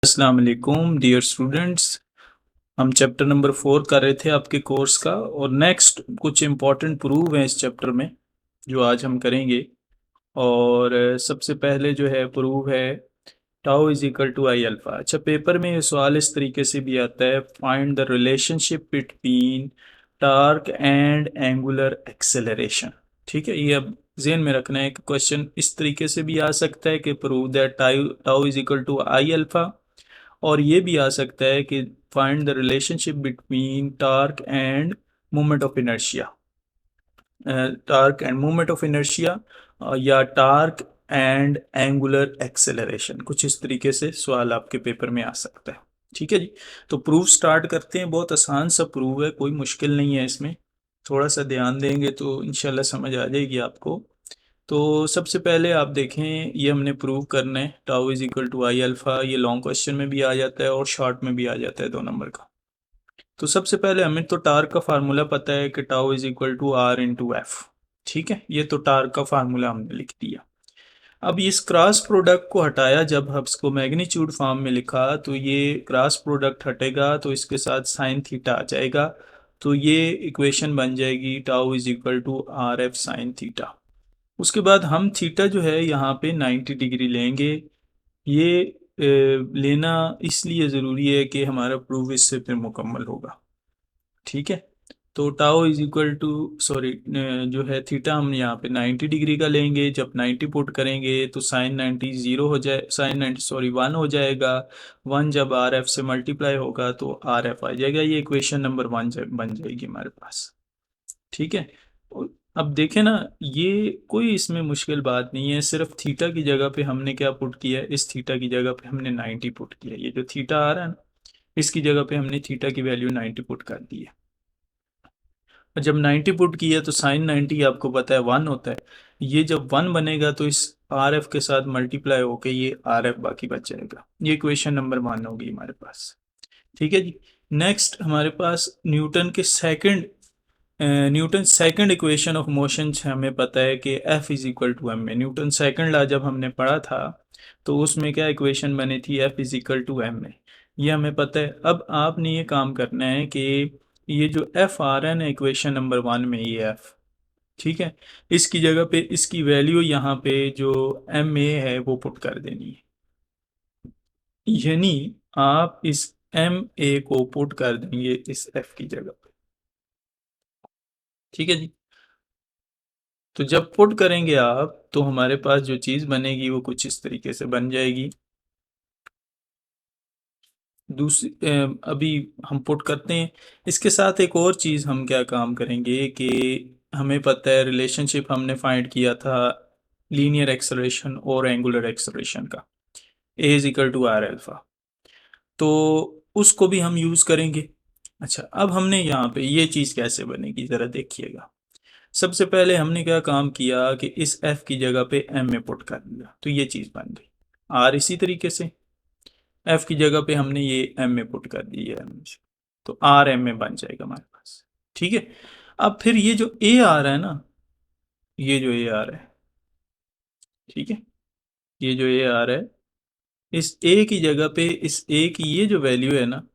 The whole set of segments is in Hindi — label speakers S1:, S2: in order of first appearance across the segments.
S1: अस्सलाम वालेकुम डियर स्टूडेंट्स। हम चैप्टर नंबर 4 कर रहे थे आपके कोर्स का, और नेक्स्ट कुछ इम्पोर्टेंट प्रूव हैं इस चैप्टर में जो आज हम करेंगे। और सबसे पहले जो है प्रूव है tau is equal to I alpha. अच्छा, पेपर में ये सवाल इस तरीके से भी आता है, find the relationship between torque and angular acceleration. ठीक है, ये अब जेन में रखना है कि क्वेश्चन इस तरीके से भी आ सकता है कि prove that tau tau is equal to I alpha, और ये भी आ सकता है कि find the relationship between torque and moment of inertia. Torque and moment of inertia या टार्क एंड एंगुलर एक्सेलरेशन, कुछ इस तरीके से सवाल आपके पेपर में आ सकता है। ठीक है जी, तो प्रूफ स्टार्ट करते हैं। बहुत आसान सा प्रूफ है, कोई मुश्किल नहीं है इसमें, थोड़ा सा ध्यान देंगे तो इंशाल्लाह समझ आ जाएगी आपको। तो सबसे पहले आप देखें, ये हमने प्रूव करना है tau is equal to I alpha. ये लॉन्ग क्वेश्चन में भी आ जाता है और शॉर्ट में भी आ जाता है 2 नंबर का। तो सबसे पहले हमें तो टार्क का फार्मूला पता है कि tau is equal to R into F. ठीक है, ये तो टार्क का फार्मूला हमने लिख दिया। अब इस क्रॉस प्रोडक्ट को हटाया, जब हम इसको मैग्नीट्यूड फॉर्म में लिखा तो ये क्रॉस प्रोडक्ट हटेगा तो इसके साथ साइन थीटा आ जाएगा। तो ये इक्वेशन बन जाएगी tau is equal to R F sine theta. उसके बाद हम थीटा जो है यहाँ पे 90 डिग्री लेंगे। ये लेना इसलिए ज़रूरी है कि हमारा प्रूफ इससे फिर मुकम्मल होगा। ठीक है, तो tau is equal to sorry जो है थीटा हम यहाँ पे 90 डिग्री का लेंगे। जब 90 पुट करेंगे तो साइन 90 ज़ीरो हो जाए, साइन 90 सॉरी 1 हो जाएगा। 1 जब आर एफ से मल्टीप्लाई होगा तो आर एफ आ जाएगा। ये इक्वेशन नंबर 1 बन जाएगी हमारे पास। ठीक है, अब देखें ना, ये कोई इसमें मुश्किल बात नहीं है। सिर्फ थीटा की जगह पे हमने क्या पुट किया है, इस थीटा की जगह पे हमने 90 पुट किया है। ये जो थीटा आ रहा है ना, इसकी जगह पे हमने थीटा की वैल्यू 90 पुट कर दी है। और जब 90 पुट किया तो साइन 90 आपको पता है 1 होता है। ये जब 1 बनेगा तो इस आर एफ के साथ मल्टीप्लाई होके ये आर एफ बाकी बच जाएगा। ये इक्वेशन नंबर 1 होगी हमारे पास। ठीक है जी, नेक्स्ट हमारे पास Newton second equation of motion हमें पता है कि F is equal to M a. Newton second law जब हमने पढ़ा था तो उसमें क्या इक्वेशन बनी थी, F is equal to M A. ये हमें पता है। अब आपने ये काम करना है कि ये जो एफ आ रहा है ना इक्वेशन नंबर 1 में, ये एफ, ठीक है, इसकी जगह पे इसकी वैल्यू यहाँ पे जो एम ए है वो पुट कर देनी है। यानी आप इस एम ए को पुट कर देंगे इस एफ की जगह पे। ठीक है जी, तो जब पुट करेंगे आप तो हमारे पास जो चीज़ बनेगी वो कुछ इस तरीके से बन जाएगी। दूसरी अभी हम पुट करते हैं। इसके साथ एक और चीज़ हम क्या काम करेंगे कि हमें पता है रिलेशनशिप हमने फाइंड किया था लीनियर एक्सेलरेशन और एंगुलर एक्सेलरेशन का, a is equal to r alpha, तो उसको भी हम यूज़ करेंगे। अच्छा, अब हमने यहाँ पे ये चीज़ कैसे बनेगी ज़रा देखिएगा। सबसे पहले हमने क्या काम किया कि इस एफ की जगह पे एम में पुट कर दिया तो ये चीज़ बन गई। आर इसी तरीके से एफ की जगह पे हमने ये एम में पुट कर दी है, एम से, तो आर एम में बन जाएगा हमारे पास। ठीक है, अब फिर ये जो ए आ रहा है ना, ये जो ए आ रहा है, ठीक है, ये जो ए आ रहा है, इस ए की जगह पे इस ए की ये जो वैल्यू है ना,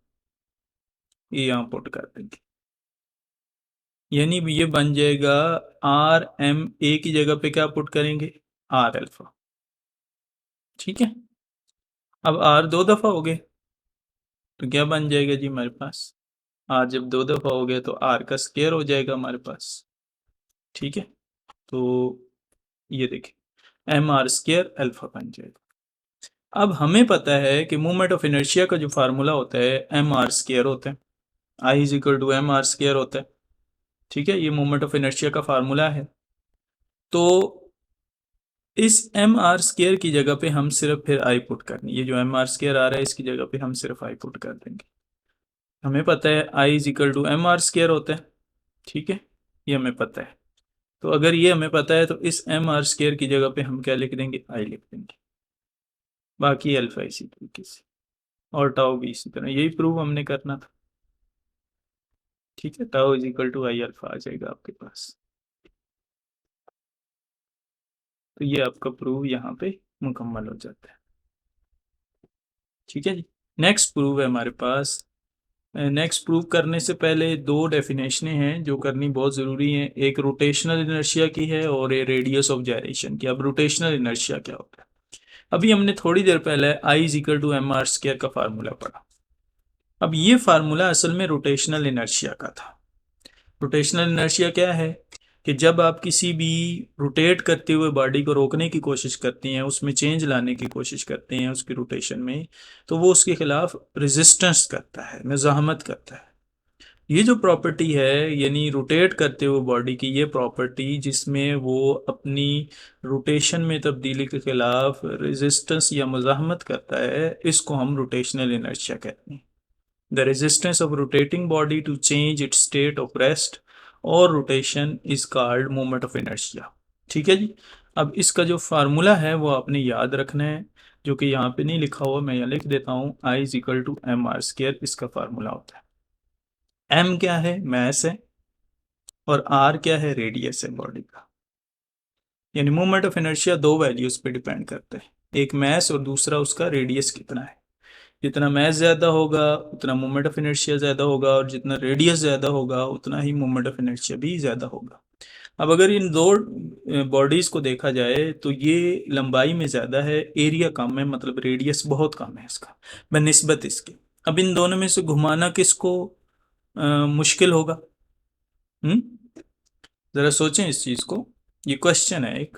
S1: ये यहाँ पुट कर देंगे। यानी ये बन जाएगा आर एम, ए की जगह पे क्या पुट करेंगे, आर अल्फा। ठीक है, अब आर 2 दफ़ा हो गए तो क्या बन जाएगा जी हमारे पास, आर जब 2 दफ़ा हो गया तो आर का स्क्वायर हो जाएगा हमारे पास। ठीक है, तो ये देखिए एम आर स्क्वायर अल्फा बन जाएगा। अब हमें पता है कि मोमेंट ऑफ इनर्शिया का जो फार्मूला होता है एम आर स्क्वायर होता है, I is equal to M R square होता है। ठीक है, ये मोमेंट ऑफ इनर्शिया का फार्मूला है। तो इस एम आर स्क्वायर की जगह पे हम सिर्फ फिर आई पुट करनी, ये जो एम आर स्क्वायर आ रहा है इसकी जगह पे हम सिर्फ आई पुट कर देंगे। हमें पता है I is equal to M R square होता है। ठीक है, ये हमें पता है। तो अगर ये हमें पता है तो इस एम आर स्क्वायर की जगह पे हम क्या लिख देंगे, आई लिख देंगे। बाकी अल्फा इसी तरीके से और टाउ भी इसी तरह, यही प्रूव हमने करना था। ठीक है, tau is equal to I alpha आ जाएगा आपके पास। तो ये आपका प्रूव यहाँ पे मुकम्मल हो जाता है। ठीक है जी। नेक्स्ट प्रूव है हमारे पास। नेक्स्ट प्रूव करने से पहले दो डेफिनेशनें हैं जो करनी बहुत ज़रूरी हैं, एक रोटेशनल इनर्शिया की है और एक रेडियस ऑफ जायरेशन की। अब रोटेशनल इनर्शिया क्या होता है? अभी हमने थोड़ी देर पहले I is equal to M R square का फार्मूला पढ़ा। अब ये फार्मूला असल में रोटेशनल इनर्शिया का था। रोटेशनल इनर्शिया क्या है कि जब आप किसी भी रोटेट करते हुए बॉडी को रोकने की कोशिश करती हैं, उसमें चेंज लाने की कोशिश करते हैं उसकी रोटेशन में, तो वो उसके खिलाफ रेजिस्टेंस करता है, मुज़ाहमत करता है। ये जो प्रॉपर्टी है यानी रोटेट करते हुए बॉडी की ये प्रॉपर्टी जिसमें वो अपनी रोटेशन में तब्दीली के खिलाफ रेजिस्टेंस या मुज़ाहमत करता है, इसको हम रोटेशनल इनर्शिया कहते हैं। The resistance of rotating body to change its state of rest और rotation is called moment of inertia. ठीक है जी। अब इसका जो फार्मूला है वो आपने याद रखना है, जो कि यहाँ पे नहीं लिखा हुआ, मैं यहाँ लिख देता हूँ। I is equal to M R square इसका फार्मूला होता है। एम क्या है? मैस है। और आर क्या है? रेडियस है बॉडी का। यानी मोमेंट ऑफ इनर्शिया दो वैल्यूज पे डिपेंड करता है, एक मैस और दूसरा उसका रेडियस कितना है। जितना मैस ज़्यादा होगा उतना मोमेंट ऑफ इनर्शिया ज़्यादा होगा, और जितना रेडियस ज़्यादा होगा उतना ही मोमेंट ऑफ इनर्शिया भी ज़्यादा होगा। अब अगर इन दो बॉडीज़ को देखा जाए तो ये लंबाई में ज़्यादा है, एरिया कम है, मतलब रेडियस बहुत कम है इसका बनिस्बत इसके। अब इन दोनों में से घुमाना किसको मुश्किल होगा? ज़रा सोचें इस चीज़ को। ये क्वेश्चन है एक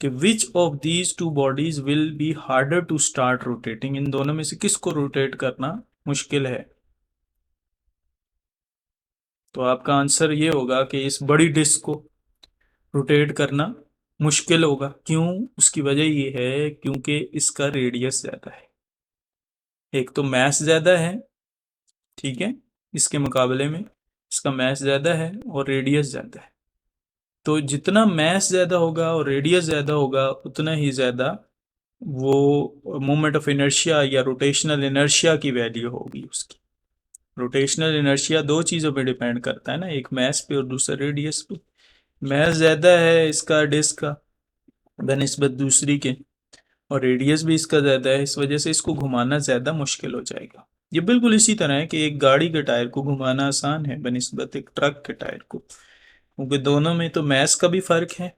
S1: कि which of these two bodies will be harder to start rotating. इन दोनों में से किसको रोटेट करना मुश्किल है? तो आपका आंसर ये होगा कि इस बड़ी डिस्क को रोटेट करना मुश्किल होगा। क्यों? उसकी वजह ये है क्योंकि इसका रेडियस ज़्यादा है। एक तो मैस ज़्यादा है, ठीक है, इसके मुकाबले में इसका मैस ज़्यादा है और रेडियस ज़्यादा है। तो जितना मैस ज़्यादा होगा और रेडियस ज़्यादा होगा उतना ही ज़्यादा वो मोमेंट ऑफ इनर्शिया या रोटेशनल इनर्शिया की वैल्यू होगी उसकी। रोटेशनल इनर्शिया दो चीज़ों पे डिपेंड करता है ना, एक मैस पे और दूसरा रेडियस पे। मैस ज़्यादा है इसका डिस्क का बनिस्बत दूसरी के, और रेडियस भी इसका ज़्यादा है, इस वजह से इसको घुमाना ज़्यादा मुश्किल हो जाएगा। ये बिल्कुल इसी तरह है कि एक गाड़ी के टायर को घुमाना आसान है बनिस्बत एक ट्रक के टायर को, क्योंकि दोनों में तो मैस का भी फ़र्क है।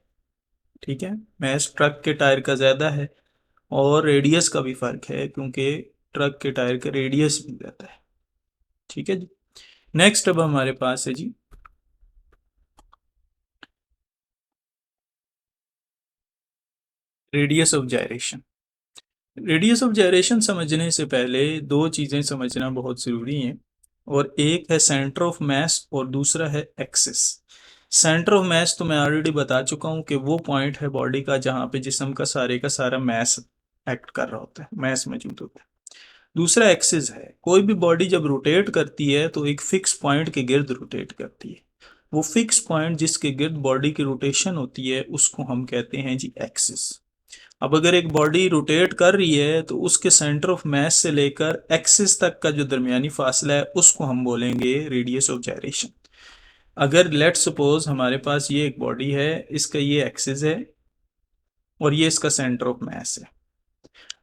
S1: ठीक है, मैस ट्रक के टायर का ज़्यादा है और रेडियस का भी फ़र्क है क्योंकि ट्रक के टायर का रेडियस भी ज़्यादा है। ठीक है जी। नेक्स्ट अब हमारे पास है जी radius of gyration. Radius of gyration समझने से पहले दो चीज़ें समझना बहुत ज़रूरी हैं, और एक है सेंटर ऑफ मास और दूसरा है एक्सिस। सेंटर ऑफ मास तो मैं ऑलरेडी बता चुका हूँ कि वो पॉइंट है बॉडी का जहाँ पे जिस्म का सारा मास एक्ट कर रहा होता है, मास मौजूद होता है। दूसरा एक्सिस है। कोई भी बॉडी जब रोटेट करती है तो एक फिक्स पॉइंट के गिर्द रोटेट करती है। वो फिक्स पॉइंट जिसके गिर्द बॉडी की रोटेशन होती है उसको हम कहते हैं जी एक्सिस। अब अगर एक बॉडी रोटेट कर रही है तो उसके सेंटर ऑफ मास से लेकर एक्सिस तक का जो दरमियानी फासला है उसको हम बोलेंगे रेडियस ऑफ जायरेशन। अगर लेट सपोज हमारे पास ये एक बॉडी है, इसका ये एक्सिस है और ये इसका सेंटर ऑफ मास है।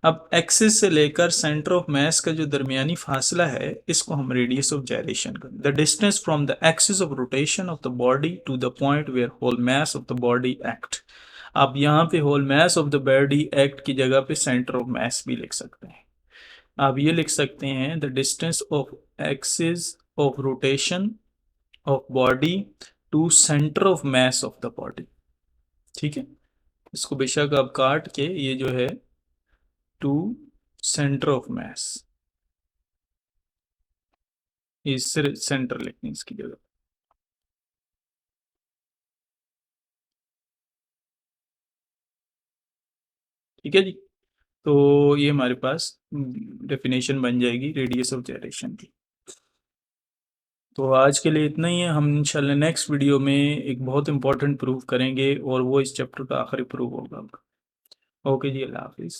S1: अब एक्सिस से लेकर सेंटर ऑफ मास का जो दरमियानी फासला है इसको हम रेडियस ऑफ जायरेशन करें। The distance from the axis of rotation of the body to the point where whole mass of the body act. आप यहाँ पे whole mass of the body act की जगह पे सेंटर ऑफ मास भी लिख सकते हैं। आप ये लिख सकते हैं the distance of axis of rotation of body to centre of mass of the body. ठीक है, इसको बेशक आप काट के ये जो है टू सेंटर ऑफ मास, इस सेंटर लिखनी इसकी जगह। ठीक है जी। तो ये हमारे पास डेफिनेशन बन जाएगी रेडियस ऑफ जायरेशन की। तो आज के लिए इतना ही है। हम इंशाल्लाह नेक्स्ट वीडियो में एक बहुत इंपॉर्टेंट प्रूफ करेंगे और वो इस चैप्टर का आखिरी प्रूफ होगा। ओके जी, अल्लाह हाफिज़।